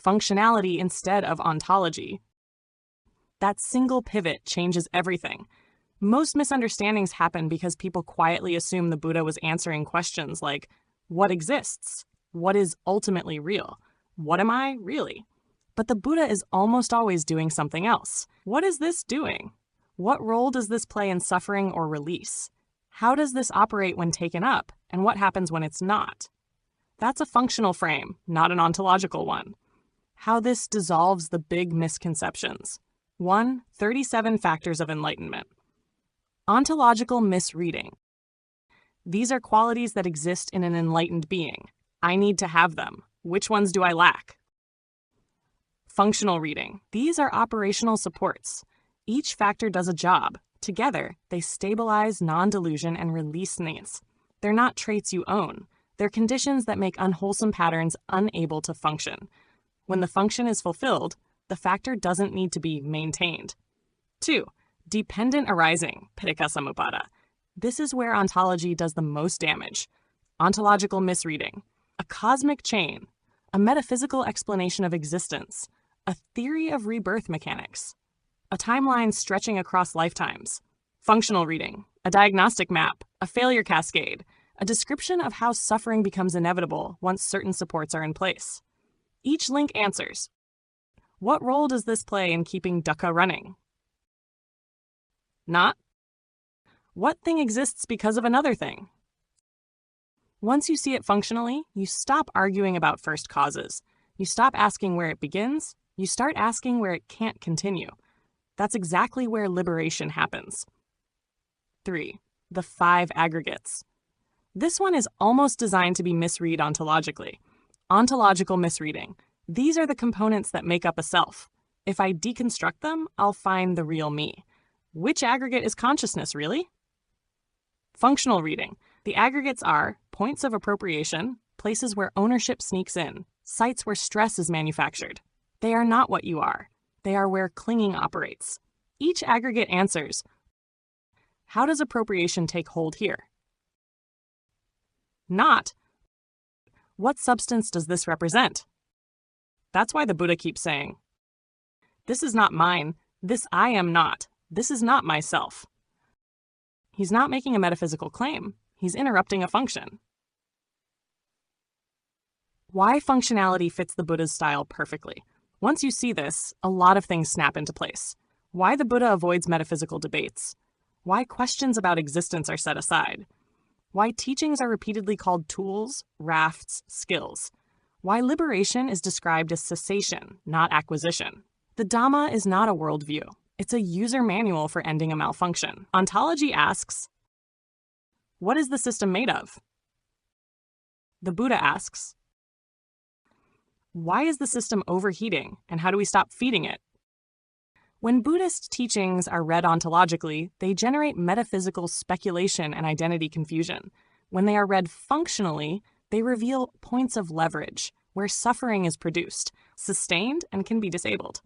functionality instead of ontology. That single pivot changes everything. Most misunderstandings happen because people quietly assume the Buddha was answering questions like, what exists? What is ultimately real? What am I really? But the Buddha is almost always doing something else. What is this doing? What role does this play in suffering or release? How does this operate when taken up, and what happens when it's not? That's a functional frame, not an ontological one. How this dissolves the big misconceptions. 1. 37 Factors of Enlightenment. Ontological misreading. These are qualities that exist in an enlightened being. I need to have them. Which ones do I lack? Functional reading. These are operational supports. Each factor does a job. Together, they stabilize non-delusion and release needs. They're not traits you own. They're conditions that make unwholesome patterns unable to function. When the function is fulfilled, the factor doesn't need to be maintained. 2. Dependent arising, pitaka samuppada. This is where ontology does the most damage. Ontological misreading. A cosmic chain. A metaphysical explanation of existence. A theory of rebirth mechanics. A timeline stretching across lifetimes. Functional reading. A diagnostic map. A failure cascade. A description of how suffering becomes inevitable once certain supports are in place. Each link answers. What role does this play in keeping dukkha running? Not. What thing exists because of another thing? Once you see it functionally, you stop arguing about first causes. You stop asking where it begins. You start asking where it can't continue. That's exactly where liberation happens. 3. The Five Aggregates. This one is almost designed to be misread ontologically. Ontological misreading. These are the components that make up a self. If I deconstruct them, I'll find the real me. Which aggregate is consciousness, really? Functional reading. The aggregates are points of appropriation, places where ownership sneaks in, sites where stress is manufactured. They are not what you are. They are where clinging operates. Each aggregate answers, how does appropriation take hold here? Not, what substance does this represent? That's why the Buddha keeps saying, this is not mine, this I am not, this is not myself. He's not making a metaphysical claim, he's interrupting a function. Why functionality fits the Buddha's style perfectly. Once you see this, a lot of things snap into place. Why the Buddha avoids metaphysical debates. Why questions about existence are set aside. Why teachings are repeatedly called tools, rafts, skills. Why liberation is described as cessation, not acquisition. The Dhamma is not a worldview. It's a user manual for ending a malfunction. Ontology asks, what is the system made of? The Buddha asks, why is the system overheating, and how do we stop feeding it? When Buddhist teachings are read ontologically, they generate metaphysical speculation and identity confusion. When they are read functionally, they reveal points of leverage, where suffering is produced, sustained, and can be disabled.